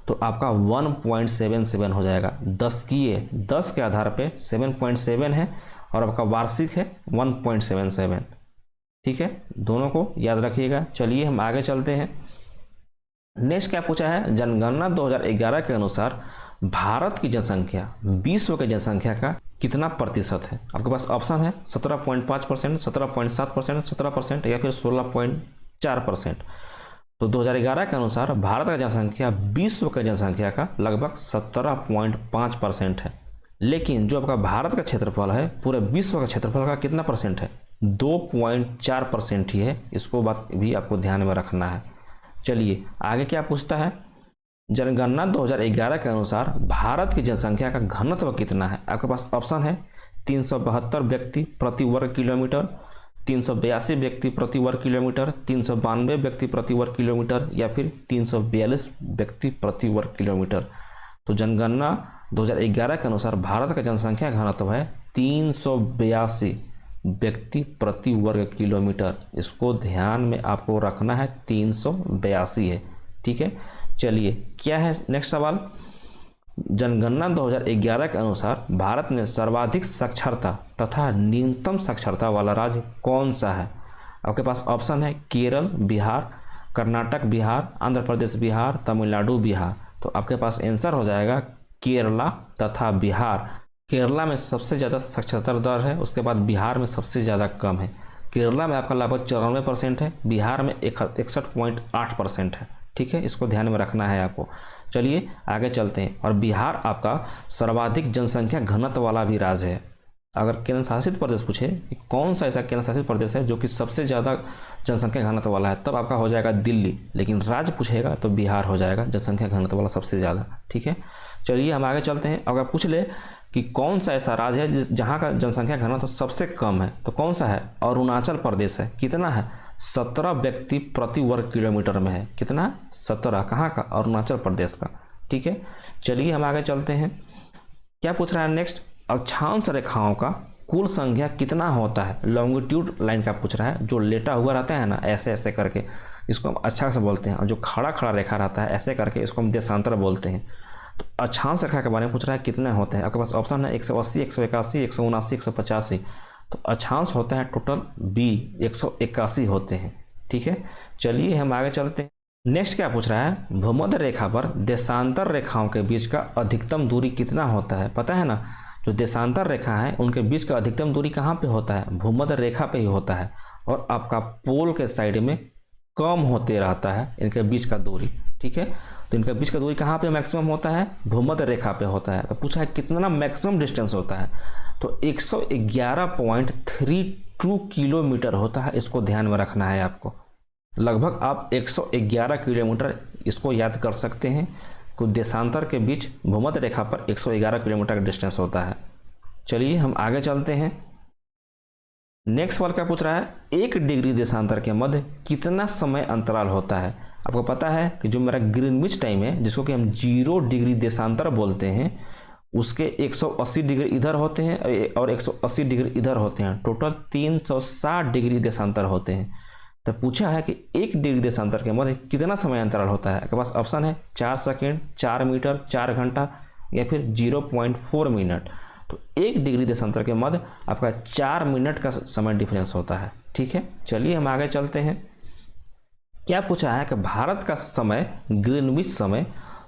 [SPEAKER 1] तो आपका 1.77 हो जाएगा। दशकीय 10 के आधार पे 7.7 है और आपका वार्षिक है 1.77। ठीक है, दोनों को याद रखिएगा। चलिए हम आगे चलते हैं। नेक्स्ट क्या पूछा है, जनगणना 2011 के अनुसार भारत की जनसंख्या विश्व की जनसंख्या का कितना प्रतिशत है। आपके पास ऑप्शन है 17.5%, 17.7%, 17% या फिर 16.4%। तो 2011 के अनुसार भारत का जनसंख्या विश्व की जनसंख्या का लगभग 17.5% है। लेकिन जो आपका भारत का क्षेत्रफल है पूरे विश्व का क्षेत्रफल का कितना परसेंट है, 2.4% ही है। इसको बात भी आपको ध्यान में रखना है। चलिए आगे क्या पूछता है, जनगणना 2011 के अनुसार भारत की जनसंख्या का घनत्व कितना है। आपके पास ऑप्शन है 372 व्यक्ति प्रति वर्ग किलोमीटर, 382 व्यक्ति प्रति वर्ग किलोमीटर, 392 व्यक्ति प्रति वर्ग किलोमीटर या फिर 342 व्यक्ति प्रति वर्ग किलोमीटर। तो जनगणना 2011 के अनुसार भारत का जनसंख्या घनत्व है 382 व्यक्ति प्रति वर्ग किलोमीटर। इसको ध्यान में आपको रखना है, 382 है। ठीक है, चलिए क्या है नेक्स्ट सवाल। जनगणना 2011 के अनुसार भारत में सर्वाधिक साक्षरता तथा न्यूनतम साक्षरता वाला राज्य कौन सा है। आपके पास ऑप्शन है केरल, बिहार, कर्नाटक, बिहार, आंध्र प्रदेश, बिहार, तमिलनाडु, बिहार। तो आपके पास आंसर हो जाएगा केरला तथा बिहार। केरला में सबसे ज़्यादा साक्षरता दर है, उसके बाद बिहार में सबसे ज़्यादा कम है। केरला में आपका लगभग 94% है, बिहार में 61.8% है। ठीक है, इसको ध्यान में रखना है आपको। चलिए आगे चलते हैं। और बिहार आपका सर्वाधिक जनसंख्या घनत्व वाला भी राज्य है। अगर केंद्र शासित प्रदेश पूछे कि कौन सा ऐसा केंद्र शासित प्रदेश है जो कि सबसे ज़्यादा जनसंख्या घनत्व वाला है, तब आपका हो जाएगा दिल्ली। लेकिन राज्य पूछेगा तो बिहार हो जाएगा जनसंख्या घनत्व वाला सबसे ज़्यादा। ठीक है, चलिए हम आगे चलते हैं। अगर पूछ ले कि कौन सा ऐसा राज्य है जहाँ का जनसंख्या घनत्व सबसे कम है, तो कौन सा है, अरुणाचल प्रदेश है। कितना है, 17 व्यक्ति प्रति वर्ग किलोमीटर में है। कितना, 17। कहाँ का, अरुणाचल प्रदेश का। ठीक है, चलिए हम आगे चलते हैं। क्या पूछ रहा है नेक्स्ट, अक्षांश रेखाओं का कुल संख्या कितना होता है। लॉन्गिट्यूड लाइन का पूछ रहा है, जो लेटा हुआ रहता है ना ऐसे ऐसे करके, इसको हम अच्छा से बोलते हैं, और जो खड़ा खड़ा रेखा रहता है ऐसे करके, इसको हम देशांतर बोलते हैं। तो अक्षांश रेखा के बारे में पूछ रहा है कितने होते हैं। आपके पास ऑप्शन है 180, 181, 179, 185। तो अक्षांश होता है टोटल बी, 181 होते हैं। ठीक है, चलिए हम आगे चलते हैं। नेक्स्ट क्या पूछ रहा है, भूमध्य रेखा पर देशांतर रेखाओं के बीच का अधिकतम दूरी कितना होता है। पता है ना, जो देशांतर रेखा है उनके बीच का अधिकतम दूरी कहाँ पे होता है, भूमध्य रेखा पे ही होता है, और आपका पोल के साइड में कम होते रहता है इनके बीच का दूरी। ठीक है, तो इनके बीच का दूरी कहाँ पे मैक्सिमम होता है, भूमध्य रेखा पे होता है। तो पूछा है कितना मैक्सिमम डिस्टेंस होता है, तो 111.32 किलोमीटर होता है। इसको ध्यान में रखना है आपको। लगभग आप 111 किलोमीटर इसको याद कर सकते हैं। कुछ देशांतर के बीच भूमध्य रेखा पर 111 किलोमीटर का डिस्टेंस होता है। चलिए हम आगे चलते हैं। नेक्स्ट सवाल क्या पूछ रहा है, 1 डिग्री देशांतर के मध्य कितना समय अंतराल होता है। आपको पता है कि जो मेरा ग्रीनविच टाइम है, जिसको कि हम 0 डिग्री देशांतर बोलते हैं, उसके 180 डिग्री इधर होते हैं और 180 डिग्री इधर होते हैं। टोटल 360 डिग्री देशांतर होते हैं। तो पूछा है कि 1 डिग्री देशांतर के मध्य कितना समय अंतराल होता है। आपके पास ऑप्शन है 4 सेकेंड, 4 मीटर, 4 घंटा या फिर 0.4 मिनट। तो 1 डिग्री देशांतर के मध्य आपका 4 मिनट का समय डिफरेंस होता है। ठीक है, चलिए हम आगे चलते हैं। क्या पूछा है कि भारत का समय, ग्रीनविच समय,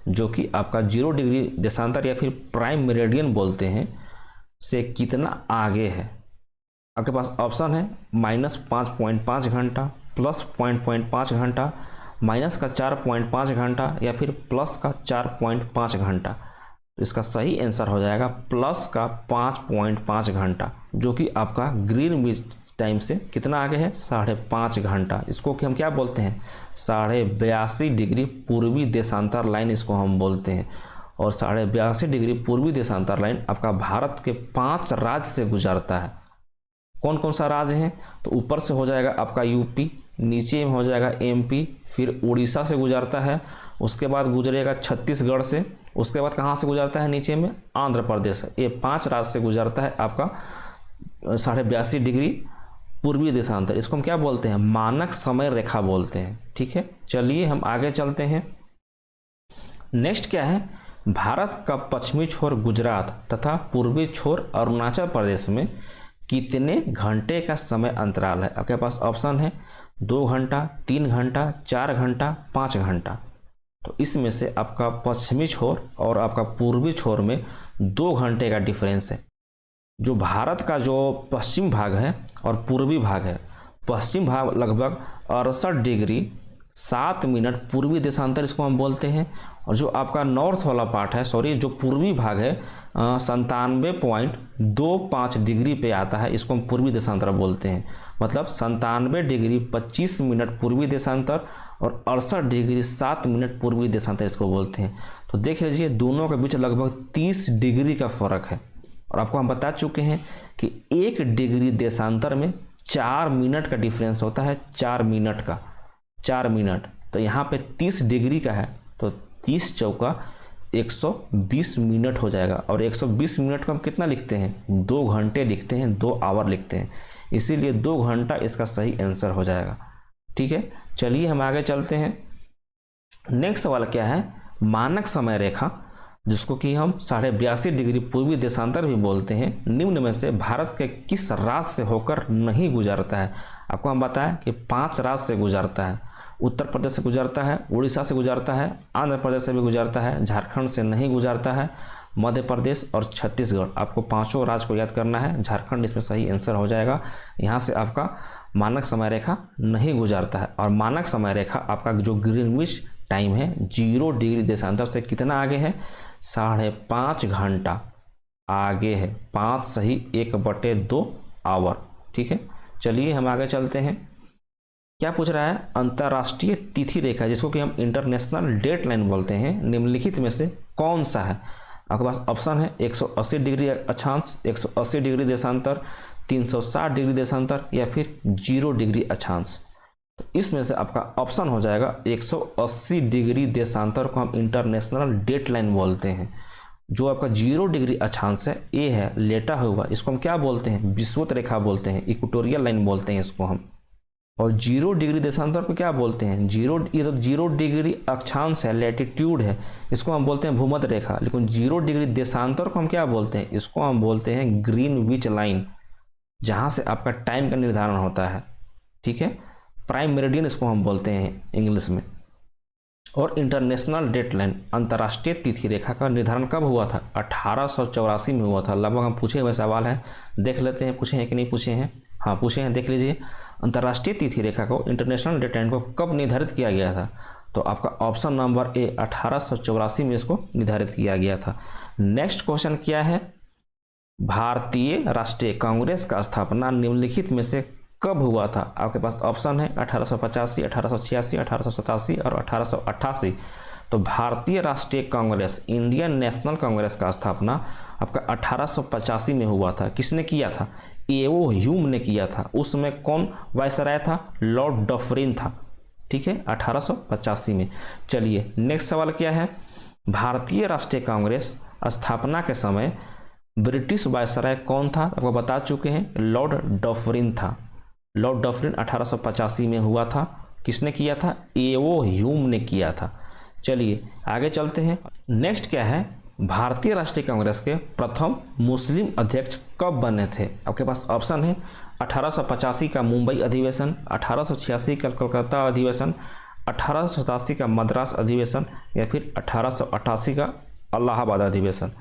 [SPEAKER 1] जो कि आपका 0 डिग्री देशांतर या फिर प्राइम मेरिडियन बोलते हैं, से कितना आगे है। आपके पास ऑप्शन है -5.5 घंटा, +0.5 घंटा, माइनस का 4.5 घंटा या फिर प्लस का 4.5 घंटा। तो इसका सही आंसर हो जाएगा प्लस का 5.5 घंटा, जो कि आपका ग्रीनविच टाइम से कितना आगे है, 5.5 घंटा। इसको कि हम क्या बोलते हैं, 82.5 डिग्री पूर्वी देशांतर लाइन इसको हम बोलते हैं। और 82.5 डिग्री पूर्वी देशांतर लाइन आपका भारत के 5 राज्य से गुजरता है। कौन कौन सा राज्य है, तो ऊपर से हो जाएगा आपका यूपी, नीचे में हो जाएगा एमपी, फिर उड़ीसा से गुजरता है, उसके बाद गुजरेगा छत्तीसगढ़ से, उसके बाद कहाँ से गुजरता है, नीचे में आंध्र प्रदेश। ये 5 राज्य से गुजरता है आपका 82.5 डिग्री पूर्वी देशांतर। इसको हम क्या बोलते हैं, मानक समय रेखा बोलते हैं। ठीक है, चलिए हम आगे चलते हैं। नेक्स्ट क्या है, भारत का पश्चिमी छोर गुजरात तथा पूर्वी छोर अरुणाचल प्रदेश में कितने घंटे का समय अंतराल है। आपके पास ऑप्शन है 2 घंटा, 3 घंटा, 4 घंटा, 5 घंटा। तो इसमें से आपका पश्चिमी छोर और आपका पूर्वी छोर में 2 घंटे का डिफरेंस है। जो भारत का जो पश्चिम भाग है और पूर्वी भाग है, पश्चिम भाग लगभग 68 डिग्री 7 मिनट पूर्वी देशांतर इसको हम बोलते हैं, और जो आपका नॉर्थ वाला पार्ट है, सॉरी जो पूर्वी भाग है 97.25 डिग्री पे आता है, इसको हम पूर्वी देशांतर बोलते हैं। मतलब 97 डिग्री 25 मिनट पूर्वी देशांतर और 68 डिग्री 7 मिनट पूर्वी देशांतर इसको बोलते हैं। तो देख लीजिए दोनों के बीच लगभग 30 डिग्री का फर्क है। और आपको हम बता चुके हैं कि 1 डिग्री देशांतर में 4 मिनट का डिफरेंस होता है, 4 मिनट का, 4 मिनट। तो यहाँ पे 30 डिग्री का है, तो 30 चौका 120 मिनट हो जाएगा। और 120 मिनट को हम कितना लिखते हैं, 2 घंटे लिखते हैं, 2 आवर लिखते हैं, इसीलिए 2 घंटा इसका सही आंसर हो जाएगा। ठीक है, चलिए हम आगे चलते हैं। नेक्स्ट सवाल क्या है, मानक समय रेखा, जिसको कि हम 82.5 डिग्री पूर्वी देशांतर भी बोलते हैं, निम्न में से भारत के किस राज्य से होकर नहीं गुजरता है। आपको हम बताएं कि 5 राज्य से गुजरता है। उत्तर प्रदेश से गुजरता है, उड़ीसा से गुजरता है, आंध्र प्रदेश से भी गुजरता है, झारखंड से नहीं गुजरता है, मध्य प्रदेश और छत्तीसगढ़। आपको 5 राज्य को याद करना है, झारखंड इसमें सही आंसर हो जाएगा। यहाँ से आपका मानक समय रेखा नहीं गुजरता है। और मानक समय रेखा आपका जो ग्रीनविच टाइम है 0 डिग्री देशांतर से कितना आगे है, 5.5 घंटा आगे है, 5 सही 1/2 आवर। ठीक है, चलिए हम आगे चलते हैं। क्या पूछ रहा है, अंतर्राष्ट्रीय तिथि रेखा, जिसको कि हम इंटरनेशनल डेट लाइन बोलते हैं, निम्नलिखित में से कौन सा है। आपके पास ऑप्शन है 180 डिग्री अक्षांश, 180 डिग्री देशांतर, 360 डिग्री देशांतर या फिर 0 डिग्री अक्षांश। तो इसमें से आपका ऑप्शन हो जाएगा 180 डिग्री देशांतर को हम इंटरनेशनल डेट लाइन बोलते हैं। जो आपका 0 डिग्री अक्षांश है, ए है लेटा हुआ, इसको हम क्या बोलते हैं, विषुवत रेखा बोलते हैं, इक्वेटोरियल लाइन बोलते हैं इसको हम। और 0 डिग्री देशांतर को क्या बोलते हैं, ये तो 0 डिग्री अक्षांश है, लैटिट्यूड है, इसको हम बोलते हैं भूमध्य रेखा। लेकिन 0 डिग्री देशांतर को हम क्या बोलते हैं, इसको हम बोलते हैं ग्रीनविच लाइन, जहां से आपका टाइम का निर्धारण होता है। ठीक है, प्राइम मेरिडियन इसको हम बोलते हैं इंग्लिश में। और इंटरनेशनल डेट लाइन, अंतर्राष्ट्रीय तिथि रेखा का निर्धारण कब हुआ था, 1884 में हुआ था। लगभग हम पूछे हुए सवाल हैं, देख लेते हैं पूछे हैं कि नहीं पूछे हैं। हाँ पूछे हैं, देख लीजिए। अंतर्राष्ट्रीय तिथि रेखा को, इंटरनेशनल डेट लाइन को कब निर्धारित किया गया था, तो आपका ऑप्शन नंबर ए 1884 में इसको निर्धारित किया गया था। नेक्स्ट क्वेश्चन क्या है, भारतीय राष्ट्रीय कांग्रेस का स्थापना निम्नलिखित में से कब हुआ था। आपके पास ऑप्शन है 1885, 1886, 1887 और 1888। तो भारतीय राष्ट्रीय कांग्रेस, इंडियन नेशनल कांग्रेस का स्थापना आपका 1885 में हुआ था। किसने किया था, एओ ह्यूम ने किया था। उसमें कौन वायसराय था, लॉर्ड डफरिन था। ठीक है, 1885 में। चलिए नेक्स्ट सवाल क्या है, भारतीय राष्ट्रीय कांग्रेस स्थापना के समय ब्रिटिश वायसराय कौन था, आपको बता चुके हैं, लॉर्ड डफरिन था। लॉर्ड डफरिन 1885 में हुआ था। किसने किया था, एओ ह्यूम ने किया था। चलिए आगे चलते हैं। नेक्स्ट क्या है, भारतीय राष्ट्रीय कांग्रेस के प्रथम मुस्लिम अध्यक्ष कब बने थे। आपके पास ऑप्शन है 1885 का मुंबई अधिवेशन, 1886 का कलकत्ता अधिवेशन, 1887 का मद्रास अधिवेशन या फिर 1888 का इलाहाबाद अधिवेशन।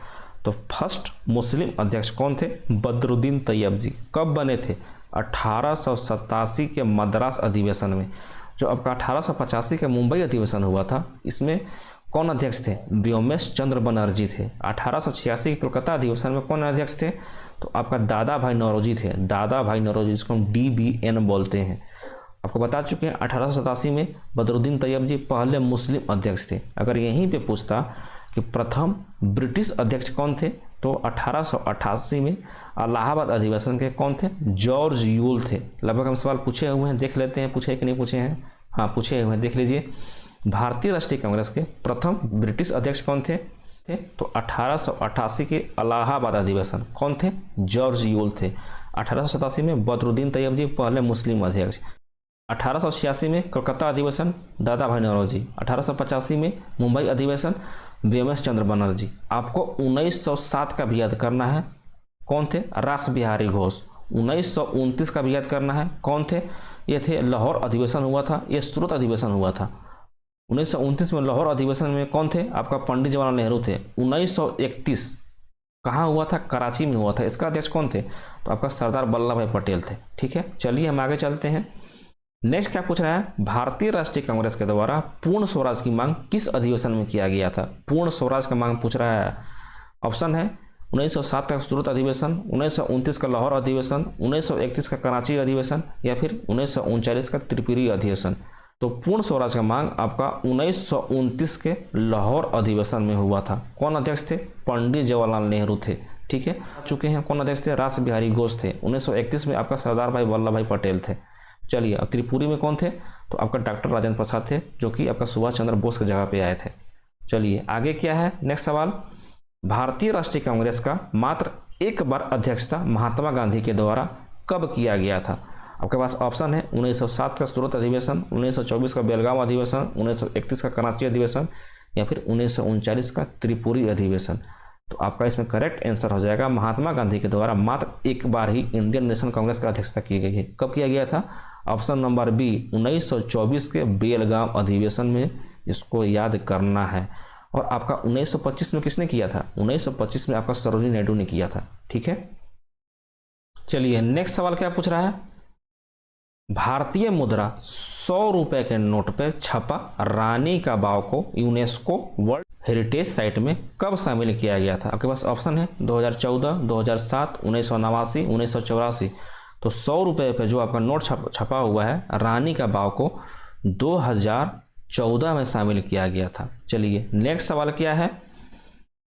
[SPEAKER 1] तो फर्स्ट मुस्लिम अध्यक्ष कौन थे, बदरुद्दीन तैयब जी। कब बने थे, 1887 के मद्रास अधिवेशन में। जो आपका 1885 के मुंबई अधिवेशन हुआ था, इसमें कौन अध्यक्ष थे, व्योमेश चंद्र बनर्जी थे। 1886 के कोलकाता अधिवेशन में कौन अध्यक्ष थे, तो आपका दादा भाई नौरोजी थे। दादा भाई नौरोजी, जिसको हम DBN बोलते हैं। आपको बता चुके हैं 1887 में बदरुद्दीन तैयब जी पहले मुस्लिम अध्यक्ष थे। अगर यहीं पे पूछता कि प्रथम ब्रिटिश अध्यक्ष कौन थे, तो 1888 में इलाहाबाद अधिवेशन के कौन थे, जॉर्ज यूल थे। लगभग हम सवाल पूछे हुए हैं, देख लेते हैं पूछे कि नहीं पूछे हैं। हाँ पूछे हुए हैं, देख लीजिए। भारतीय राष्ट्रीय कांग्रेस के प्रथम ब्रिटिश अध्यक्ष कौन थे, तो 1888 के इलाहाबाद अधिवेशन कौन थे, जॉर्ज यूल थे। 1887 में बदरुद्दीन तैयब जी पहले मुस्लिम अध्यक्ष। 1886 में कलकत्ता अधिवेशन दादा भाई नौरोजी। 1885 में मुंबई अधिवेशन व्योमेश चंद्र बनर्जी। आपको 1907 का भी याद करना है, कौन थे, रास बिहारी घोष। 1929 का भी याद करना है, कौन थे, ये थे लाहौर अधिवेशन हुआ था, ये सूरत अधिवेशन हुआ था। 1929 में लाहौर अधिवेशन में कौन थे, आपका पंडित जवाहरलाल नेहरू थे। 1931 कहाँ हुआ था, कराची में हुआ था। इसका अध्यक्ष कौन थे, तो आपका सरदार वल्लभ भाई पटेल थे। ठीक है, चलिए हम आगे चलते हैं। नेक्स्ट क्या पूछ रहा है, भारतीय राष्ट्रीय कांग्रेस के द्वारा पूर्ण स्वराज की मांग किस अधिवेशन में किया गया था। पूर्ण स्वराज का मांग पूछ रहा है। ऑप्शन है 1907 का सूरत अधिवेशन, 1929 का लाहौर अधिवेशन, 1931 का कराची अधिवेशन या फिर 1939 का त्रिपुरी अधिवेशन। तो पूर्ण स्वराज का मांग आपका 1929 के लाहौर अधिवेशन में हुआ था। कौन अध्यक्ष थे, पंडित जवाहरलाल नेहरू थे। ठीक है, चुके हैं कौन अध्यक्ष थे, रास बिहारी घोष थे। 1931 में आपका सरदार भाई वल्लभ भाई पटेल थे। चलिए अब त्रिपुरी में कौन थे, तो आपका डॉक्टर राजेंद्र प्रसाद थे, जो कि आपका सुभाष चंद्र बोस की जगह पे आए थे। चलिए आगे क्या है, नेक्स्ट सवाल, भारतीय राष्ट्रीय कांग्रेस का मात्र एक बार अध्यक्षता महात्मा गांधी के द्वारा कब किया गया था। आपके पास ऑप्शन है 1907 का सूरत अधिवेशन, 1924 का बेलगाम अधिवेशन, 1931 का कराची अधिवेशन या फिर 1939 का त्रिपुरी अधिवेशन। तो आपका इसमें करेक्ट आंसर हो जाएगा, महात्मा गांधी के द्वारा मात्र एक बार ही इंडियन नेशनल कांग्रेस का अध्यक्षता की गई है। कब किया गया था, ऑप्शन नंबर बी 1924 के बेलगाम अधिवेशन में, इसको याद करना है। और आपका 1925 में किसने किया था, 1925 में आपका सरोजिनी नायडू ने किया था। ठीक है, चलिए नेक्स्ट सवाल क्या पूछ रहा है, भारतीय मुद्रा 100 रुपए के नोट पर छपा रानी का बाव को यूनेस्को वर्ल्ड हेरिटेज साइट में कब शामिल किया गया था। आपके पास ऑप्शन है 2014, 2007, 1989, 1984। तो 100 रुपये पे जो आपका नोट छपा हुआ है रानी का बाव को 2014 में शामिल किया गया था। चलिए नेक्स्ट सवाल क्या है,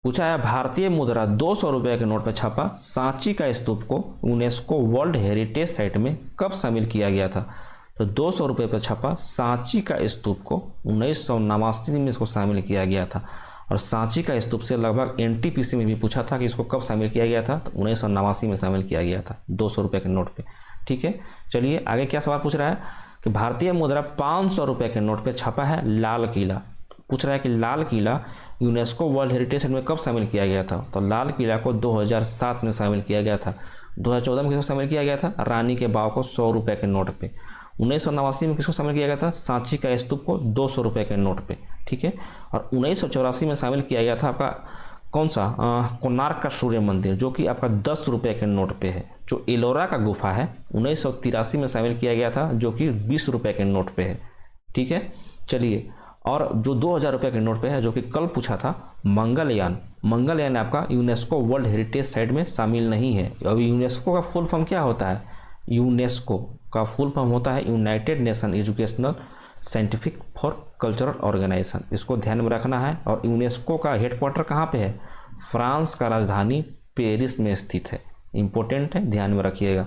[SPEAKER 1] पूछा है भारतीय मुद्रा 200 रुपये के नोट पर छपा सांची का स्तूप को यूनेस्को वर्ल्ड हेरिटेज साइट में कब शामिल किया गया था। तो 200 रुपये पर छपा सांची का स्तूप को 1989 में इसको शामिल किया गया था। और सांची का स्तूप से लगभग एनटीपीसी में भी पूछा था कि इसको कब शामिल किया गया था, तो 1989 में शामिल किया गया था 200 रुपये के नोट पे। ठीक है, चलिए आगे क्या सवाल पूछ रहा है कि भारतीय मुद्रा 500 रुपये के नोट पे छपा है लाल किला। पूछ रहा है कि Lal Qila UNESCO world heritage site में कब शामिल किया गया था, तो लाल किला को 2007 में शामिल किया गया था। 2014 में किसको शामिल किया गया था, रानी के बाव को 100 रुपये के नोट पे। 1989 में किसको शामिल किया गया था, सांची का स्तूप को 200 रुपये के नोट पे। ठीक है, और 1984 में शामिल किया गया था आपका कौन सा, कोणार्क का सूर्य मंदिर, जो कि आपका 10 रुपये के नोट पे है। जो एलोरा का गुफा है 1983 में शामिल किया गया था, जो कि 20 रुपये के नोट पे है। ठीक है, चलिए, और जो 2000 रुपये के नोट पे है, जो कि कल पूछा था, मंगलयान आपका यूनेस्को वर्ल्ड हेरिटेज साइट में शामिल नहीं है। अभी यूनेस्को का फुल फॉर्म क्या होता है, यूनेस्को का फुल फॉर्म होता है United Nation Educational Scientific for Cultural Organization. इसको ध्यान में रखना है। और यूनेस्को का हेडक्वार्टर कहाँ पे है, फ्रांस का राजधानी पेरिस में स्थित है। इंपॉर्टेंट है, ध्यान में रखिएगा।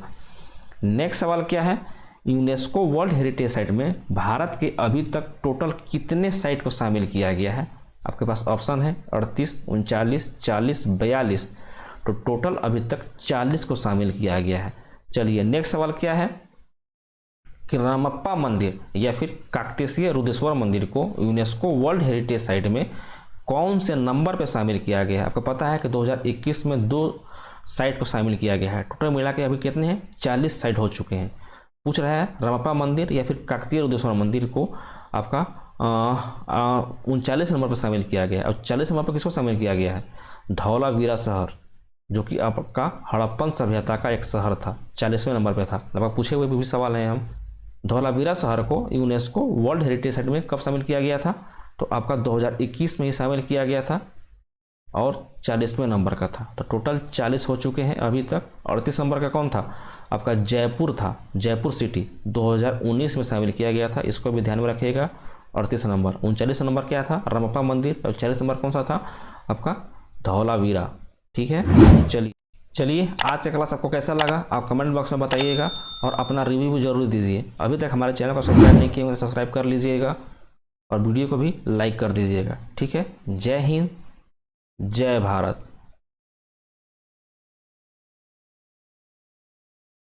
[SPEAKER 1] नेक्स्ट सवाल क्या है, यूनेस्को वर्ल्ड हेरिटेज साइट में भारत के अभी तक टोटल कितने साइट को शामिल किया गया है। आपके पास ऑप्शन है 38, 39, 40, 42। तो टोटल अभी तक 40 को शामिल किया गया है। चलिए नेक्स्ट सवाल क्या है कि रामप्पा मंदिर या फिर काकतीय रुद्रेश्वर मंदिर को यूनेस्को वर्ल्ड हेरिटेज साइट में कौन से नंबर पे शामिल किया गया है। आपको पता है कि 2021 में 2 साइट को शामिल किया गया है। टोटल मिला के अभी कितने हैं, 40 साइट हो चुके हैं। पूछ रहा है रामप्पा मंदिर या फिर काकतीय रुद्रेश्वर मंदिर को आपका 39 नंबर पर शामिल किया गया है। और 40 नंबर पर किसको शामिल किया गया है, धौलावीरा शहर, जो कि आपका हड़प्पन सभ्यता का एक शहर था, 40वें नंबर पे था। लगभग पूछे हुए भी सवाल हैं हम। धौलावीरा शहर को यूनेस्को वर्ल्ड हेरिटेज साइट में कब शामिल किया गया था, तो आपका 2021 में ही शामिल किया गया था और 40वें नंबर का था। तो टोटल 40 हो चुके हैं अभी तक। 38 नंबर का कौन था, आपका जयपुर था, जयपुर सिटी 2019 में शामिल किया गया था। इसको भी ध्यान में रखिएगा। 38 नंबर। 39 नंबर क्या था, रामप्पा मंदिर। और 40 नंबर कौन सा था, आपका धौलावीरा। ठीक है, चलिए आज का क्लास आपको कैसा लगा आप कमेंट बॉक्स में बताइएगा और अपना रिव्यू जरूर दीजिए। अभी तक हमारे चैनल को सब्सक्राइब नहीं किए तो सब्सक्राइब कर लीजिएगा और वीडियो को भी लाइक कर दीजिएगा। ठीक है, जय हिंद, जय भारत।